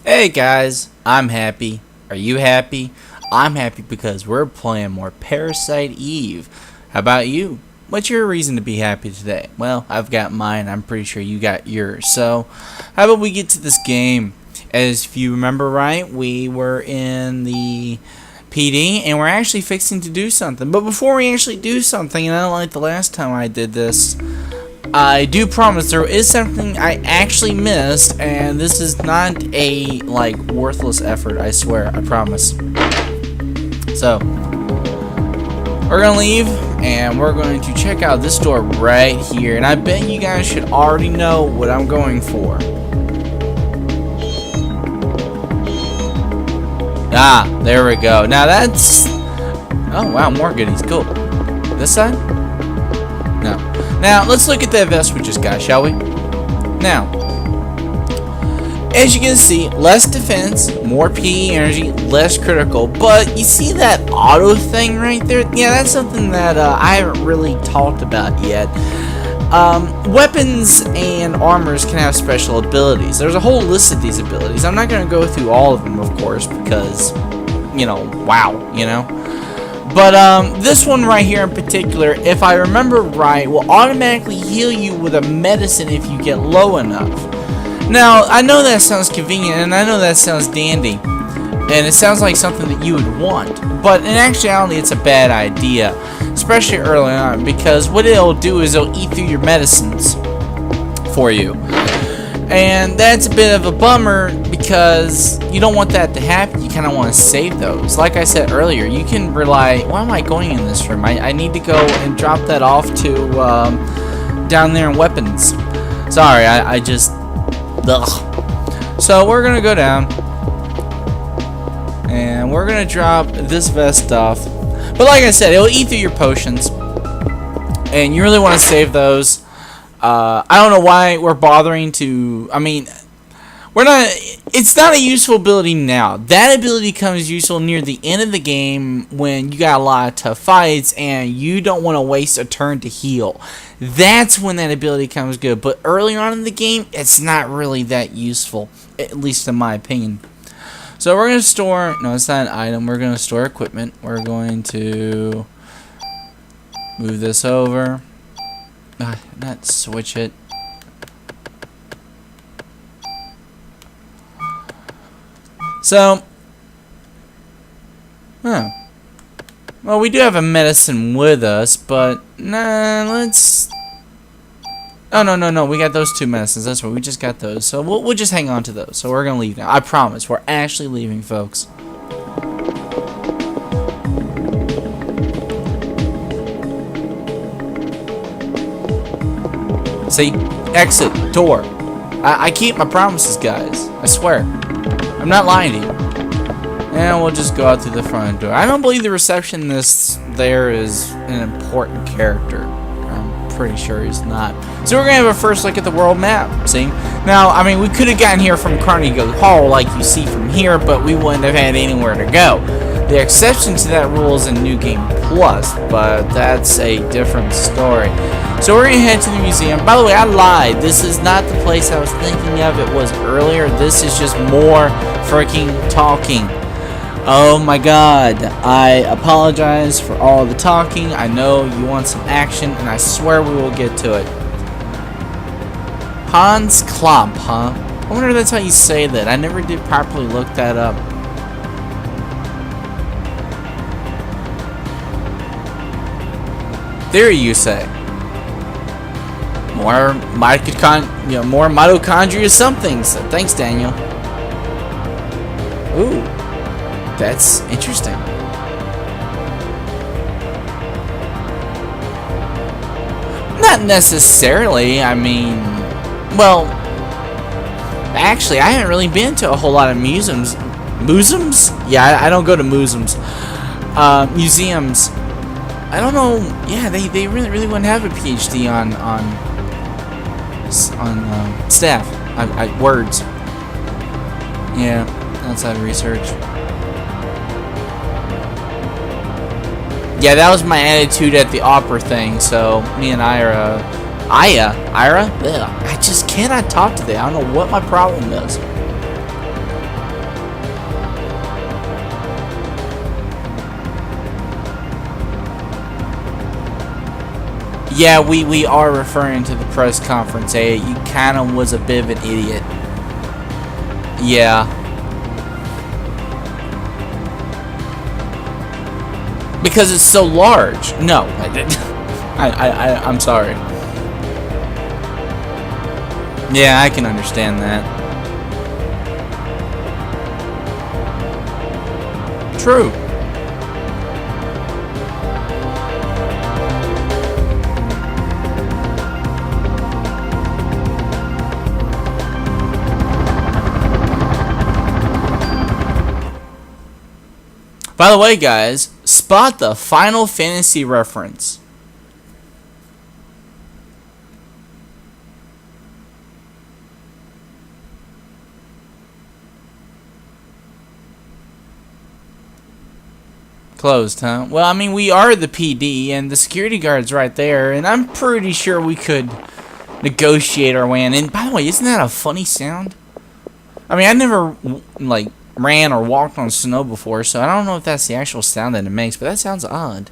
Hey guys, I'm happy. Are you happy? I'm happy because we're playing more Parasite Eve. How about you? What's your reason to be happy today? Well, I've got mine. I'm pretty sure you got yours. So, how about we get to this game? As if you remember right, we were in the PD and we're actually fixing to do something. But before we actually do something, and I don't like the last time I did this, I do promise there is something I actually missed, and this is not a worthless effort. I swear, I promise. So we're gonna leave, and we're going to check out this door right here. And I bet you guys should already know what I'm going for. Ah, there we go. Now that's oh wow, more goodies. Cool. This side? No. Now, let's look at that vest we just got, shall we? Now, as you can see, less defense, more PE energy, less critical. But you see that auto thing right there? Yeah, that's something that I haven't really talked about yet. Weapons and armors can have special abilities. There's a whole list of these abilities. I'm not going to go through all of them, of course, because, wow, But this one right here in particular, if I remember right, will automatically heal you with a medicine if you get low enough. Now, I know that sounds convenient, and I know that sounds dandy, and it sounds like something that you would want. But in actuality, it's a bad idea, especially early on, because what it'll do is it'll eat through your medicines for you. And that's a bit of a bummer because you don't want that to happen. You kind of want to save those. Like I said earlier, you can rely... Why am I going in this room? I need to go and drop that off to down there in weapons. Sorry, I just... Ugh. So we're going to go down. And we're going to drop this vest off. But like I said, it'll eat through your potions. And you really want to save those. I don't know why we're bothering to... I mean, we're not... It's not a useful ability now. That ability comes useful near the end of the game when you got a lot of tough fights and you don't want to waste a turn to heal. That's when that ability comes good. But early on in the game, it's not really that useful, at least in my opinion. So we're going to store... No, it's not an item. We're going to store equipment. We're going to move this over. Not switch it. So, well, we do have a medicine with us, but nah, let's. Oh no, we got those two medicines. That's right, we just got those. So we'll just hang on to those. So we're gonna leave now. I promise, we're actually leaving, folks. See? Exit. Door. I keep my promises, guys. I swear. I'm not lying to you. And we'll just go out through the front door. I don't believe the receptionist there is an important character. I'm pretty sure he's not. So we're going to have a first look at the world map. See? Now, I mean, we could have gotten here from Carnegie Hall like you see from here, but we wouldn't have had anywhere to go. The exception to that rule is in New Game Plus, but that's a different story. So we're going to head to the museum. By the way, I lied. This is not the place I was thinking of. It was earlier. This is just more freaking talking. Oh my god. I apologize for all the talking. I know you want some action, and I swear we will get to it. Hans Klomp, huh? I wonder if that's how you say that. I never did properly look that up. Theory, you say? More mitochondria somethings. Thanks, Daniel. Ooh, that's interesting. Not necessarily. I mean, well, actually, I haven't really been to a whole lot of museums. Museums? Yeah, I don't go to museums. Museums. I don't know. Yeah, they really wouldn't have a PhD on staff. Words. Yeah, outside research. Yeah, that was my attitude at the opera thing. So me and Ira, Ugh, I just cannot talk today. I don't know what my problem is. Yeah, we are referring to the press conference. Hey, you kind of was a bit of an idiot. Yeah. Because it's so large. No, I didn't. I'm sorry. Yeah, I can understand that. True. By the way, guys, spot the Final Fantasy reference. Closed, huh? Well, I mean, we are the PD, and the security guard's right there, and I'm pretty sure we could negotiate our way in. And by the way, isn't that a funny sound? I mean, I never, like, ran or walked on snow before, so I don't know if that's the actual sound that it makes, but that sounds odd.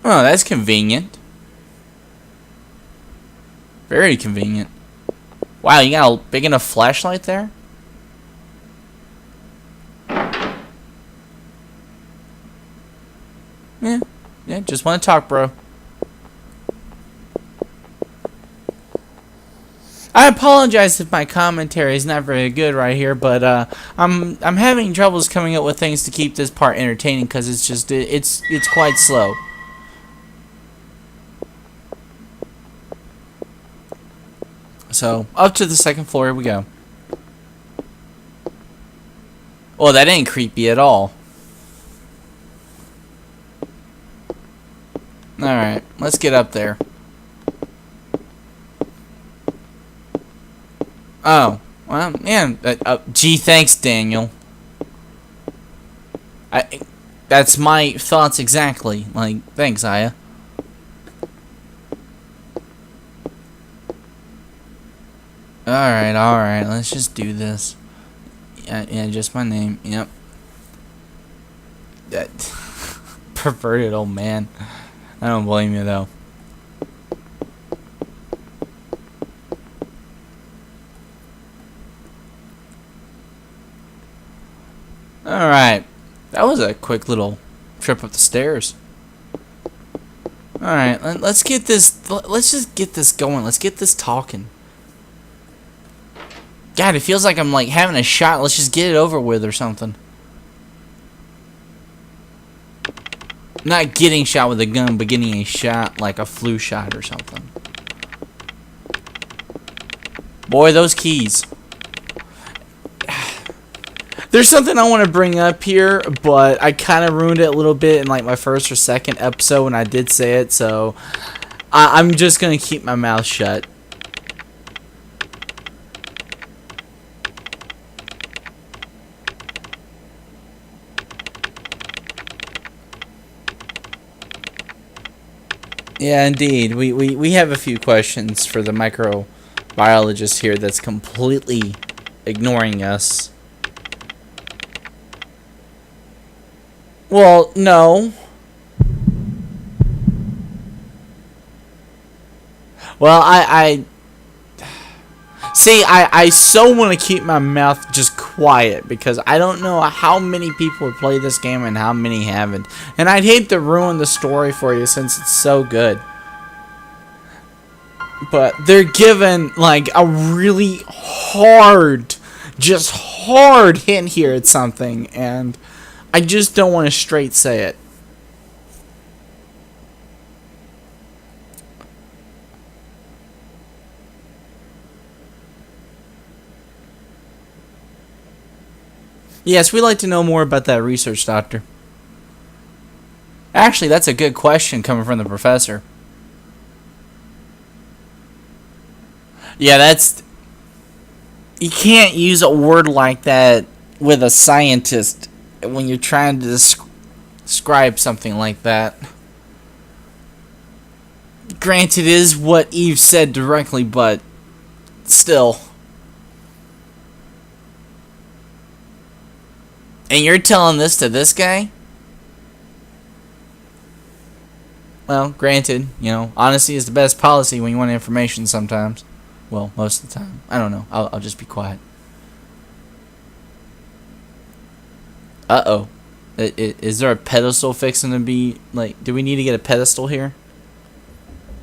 Oh, that's convenient. Very convenient. Wow, you got a big enough flashlight there? Yeah, just want to talk, bro. I apologize if my commentary is not very good right here, but I'm having troubles coming up with things to keep this part entertaining because it's just it's quite slow. So up to the second floor we go. Well, that ain't creepy at all. Alright, let's get up there. Oh, well, yeah. Gee, thanks, Daniel. That's my thoughts exactly. Like, thanks, Aya. Alright, let's just do this. Yeah, just my name. Yep. That perverted old man. I don't blame you, though. Alright. That was a quick little trip up the stairs. Alright, let's get this. Let's just get this going. Let's get this talking. God, it feels like I'm like having a shot. Let's just get it over with or something. Not getting shot with a gun, but getting a shot like a flu shot or something. Boy, those keys. There's something I want to bring up here, but I kind of ruined it a little bit in like my first or second episode when I did say it, so I'm just going to keep my mouth shut. Yeah, indeed. We have a few questions for the microbiologist here that's completely ignoring us. Well, no. Well, see, I so want to keep my mouth just quiet because I don't know how many people have played this game and how many haven't. And I'd hate to ruin the story for you since it's so good. But they're given like a really hard, just hard hint here at something, and I just don't want to straight say it. Yes, we'd like to know more about that research, Doctor. Actually, that's a good question coming from the professor. Yeah, that's... You can't use a word like that with a scientist when you're trying to describe something like that. Granted, it is what Eve said directly, but still. And you're telling this to this guy? Well, granted, you know, honesty is the best policy when you want information sometimes. Well, most of the time. I don't know. I'll just be quiet. Uh-oh. Is there a pedestal fixing to be, like, do we need to get a pedestal here?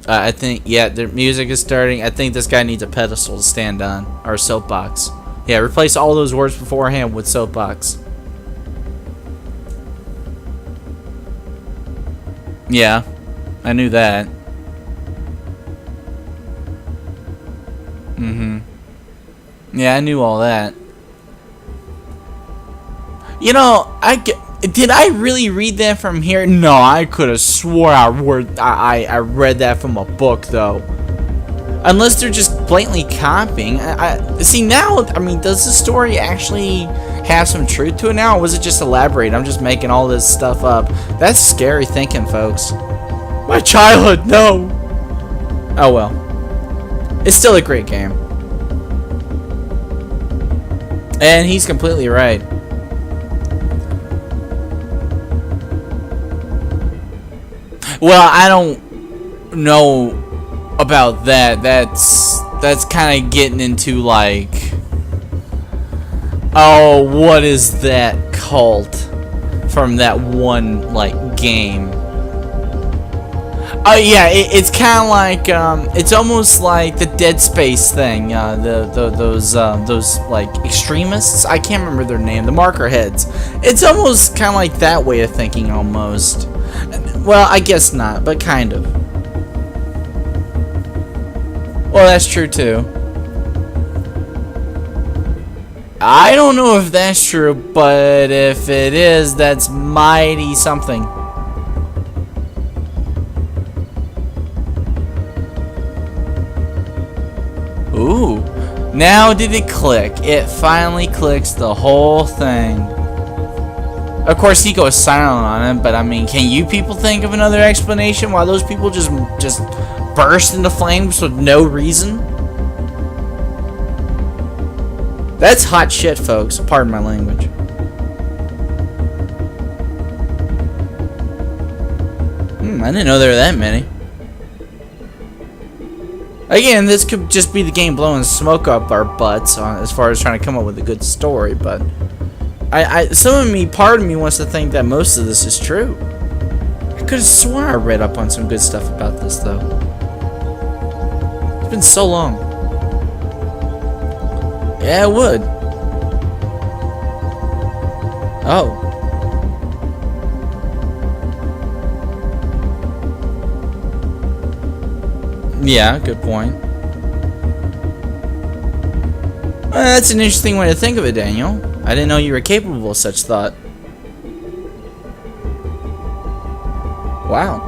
I think, yeah, the music is starting. I think this guy needs a pedestal to stand on. Or a soapbox. Yeah, replace all those words beforehand with soapbox. Yeah, I knew that. Yeah, I knew all that. You know, did I really read that from here? No, I could have swore I read that from a book, though. Unless they're just blatantly copying. See, now, I mean, does the story actually have some truth to it now, or was it just elaborate? I'm just making all this stuff up. That's scary thinking, folks. My childhood, no! Oh, well. It's still a great game. And he's completely right. Well, I don't know about that. That's kind of getting into, like, oh, what is that cult from that one, like, game? Oh yeah, it's kind of like it's almost like the Dead Space thing. Those like extremists. I can't remember their name. The marker heads. It's almost kind of like that way of thinking, almost. Well, I guess not, but kind of. Well, that's true too. I don't know if that's true, but if it is, that's mighty something. Ooh, now did it click? It finally clicks the whole thing. Of course, he goes silent on it, but I mean, can you people think of another explanation why those people just burst into flames with no reason? That's hot shit, folks. Pardon my language. I didn't know there were that many. Again, this could just be the game blowing smoke up our butts as far as trying to come up with a good story, but part of me wants to think that most of this is true. I could have sworn I read up on some good stuff about this, though. It's been so long. Yeah, it would. Oh. Yeah, good point. Well, that's an interesting way to think of it, Daniel. I didn't know you were capable of such thought. Wow.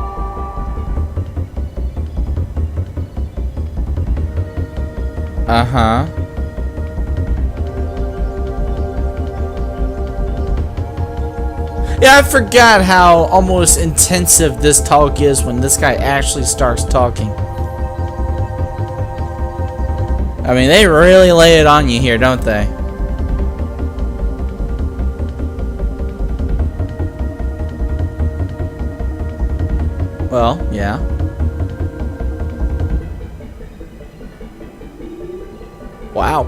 Uh-huh. Yeah, I forgot how almost intensive this talk is when this guy actually starts talking. I mean, they really lay it on you here, don't they? Well, yeah. Wow.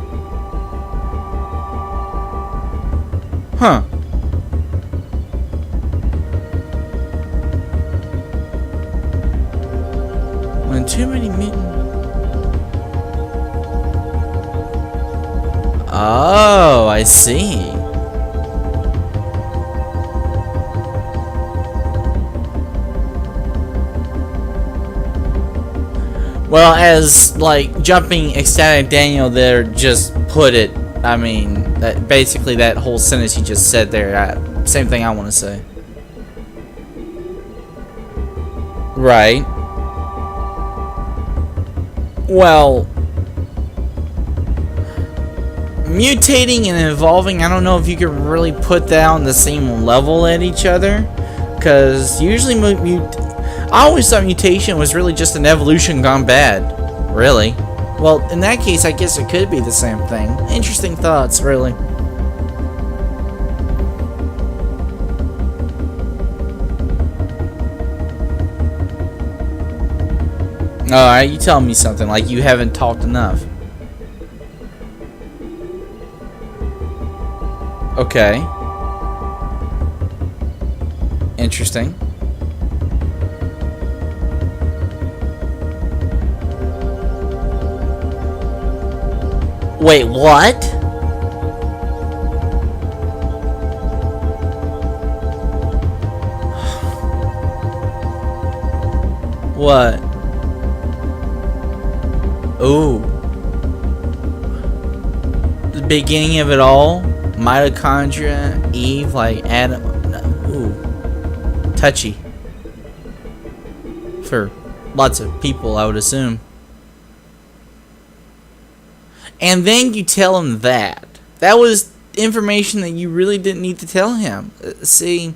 Huh. When too many mutants... Oh, I see. Well, as like jumping ecstatic Daniel there just put it, I mean, that basically that whole sentence he just said there, same thing I want to say. Right. Well, mutating and evolving, I don't know if you could really put that on the same level at each other, because usually I always thought mutation was really just an evolution gone bad. Really? Well, in that case, I guess it could be the same thing. Interesting thoughts, really. Alright, you tell me something, like you haven't talked enough. Okay. Interesting. Wait, what? What? Ooh. The beginning of it all? Mitochondria, Eve, like Adam. Ooh. Touchy. For lots of people, I would assume. And then you tell him that. That was information that you really didn't need to tell him. See?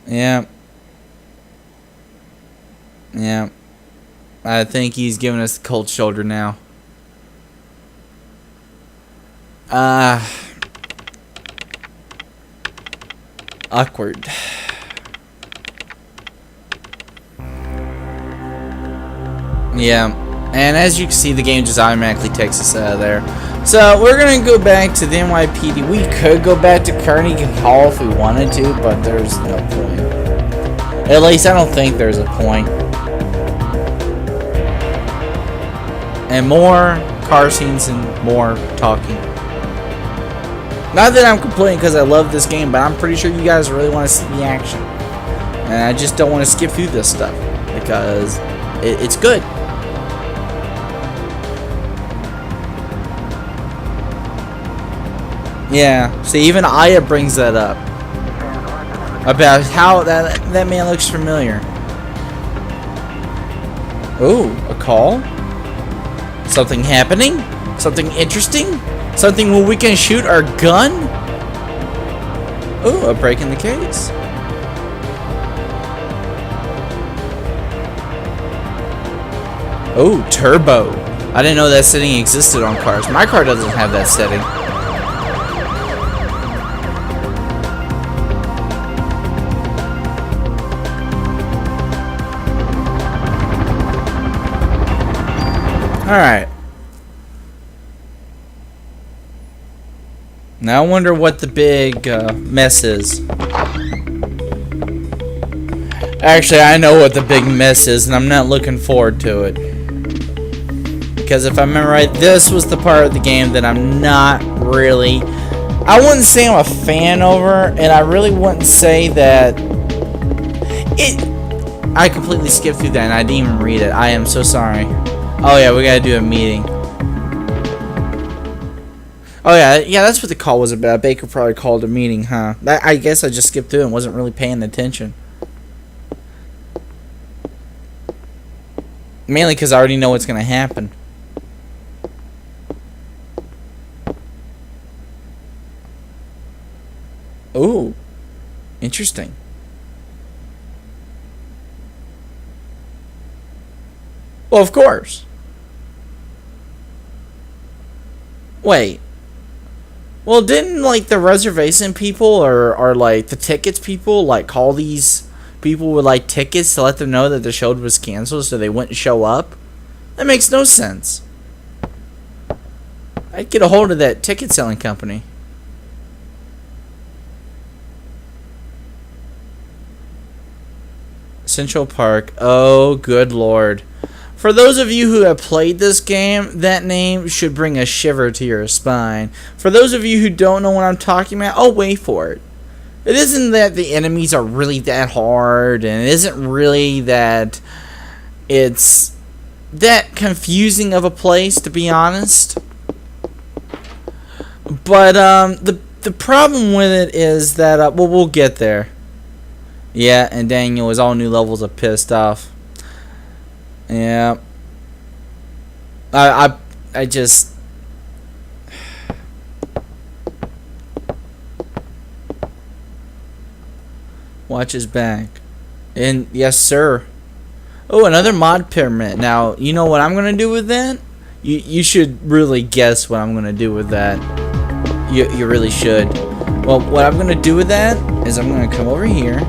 Yeah. Yeah. I think he's giving us the cold shoulder now. Awkward. Yeah, and as you can see, the game just automatically takes us out of there. So we're gonna go back to the NYPD. We could go back to Carnegie Hall if we wanted to, but there's no point. At least I don't think there's a point. And more car scenes and more talking. Not that I'm complaining because I love this game, but I'm pretty sure you guys really want to see the action. And I just don't want to skip through this stuff because it's good. Yeah, see, even Aya brings that up. About how that man looks familiar. Ooh, a call? Something happening? Something interesting? Something where we can shoot our gun? Ooh, a break in the case. Ooh, turbo. I didn't know that setting existed on cars. My car doesn't have that setting. Alright. Now I wonder what the big mess is. Actually, I know what the big mess is, and I'm not looking forward to it. Because if I remember right, this was the part of the game that I'm not really... I wouldn't say I'm a fan over, and I really wouldn't say that... I completely skipped through that, and I didn't even read it. I am so sorry. Oh yeah, we gotta do a meeting. Oh yeah, that's what the call was about. Baker probably called a meeting, huh? I guess I just skipped through and wasn't really paying attention. Mainly because I already know what's gonna happen. Ooh, interesting. Well, of course. Wait. Well, didn't like the reservation people or like the tickets people like call these people with like tickets to let them know that the show was canceled so they wouldn't show up? That makes no sense. I'd get a hold of that ticket selling company. Central Park. Oh, good lord. For those of you who have played this game, that name should bring a shiver to your spine. For those of you who don't know what I'm talking about, oh, wait for it. It isn't that the enemies are really that hard, and it isn't really that it's that confusing of a place, to be honest. But the problem with it is that, well, we'll get there. Yeah, and Daniel is all new levels of pissed off. Yeah. I just... Watch his back. And yes, sir. Oh, another mod permit. Now, you know what I'm gonna do with that? You should really guess what I'm gonna do with that. You really should. Well, what I'm gonna do with that is I'm gonna come over here.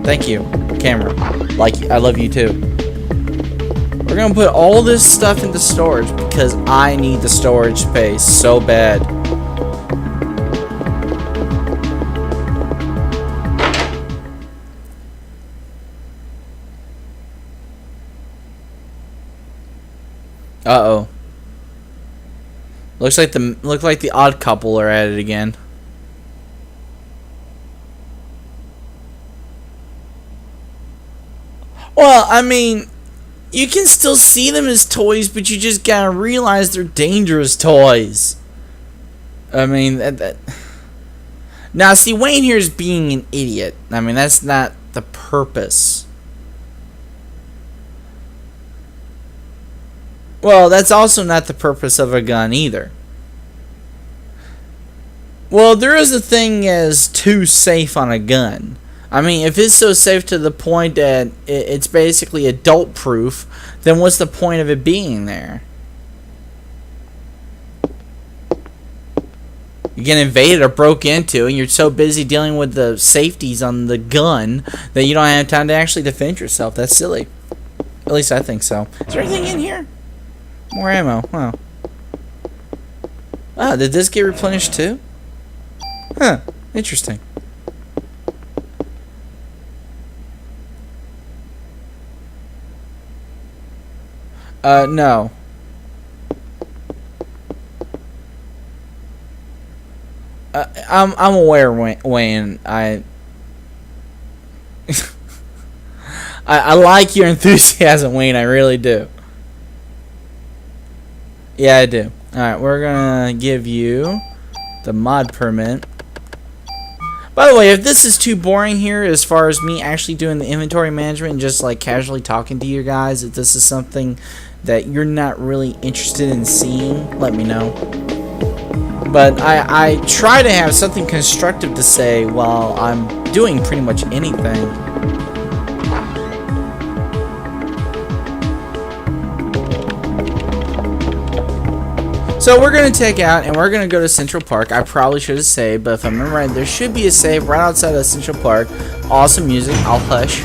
Thank you, camera. Like, I love you too. We're gonna put all this stuff into storage because I need the storage space so bad. Uh-oh. Looks like the odd couple are at it again. Well, I mean, you can still see them as toys, but you just gotta realize they're dangerous toys. I mean, now see, Wayne here is being an idiot. I mean, that's not the purpose. Well, that's also not the purpose of a gun either. Well, there is a thing as too safe on a gun. I mean, if it's so safe to the point that it's basically adult proof, then what's the point of it being there? You get invaded or broke into, and you're so busy dealing with the safeties on the gun that you don't have time to actually defend yourself. That's silly. At least I think so. Is there anything in here? More ammo. Wow. Ah, did this get replenished too? Huh. Interesting. No. I'm aware, Wayne. I like your enthusiasm, Wayne. I really do. Yeah, I do. Alright, we're gonna give you the mod permit. By the way, if this is too boring here as far as me actually doing the inventory management and just like casually talking to you guys, if this is something that you're not really interested in seeing, let me know. But I try to have something constructive to say while I'm doing pretty much anything. So we're going to take out and we're going to go to Central Park. I probably should have saved, but if I remember right, there should be a save right outside of Central Park. Awesome music. I'll hush.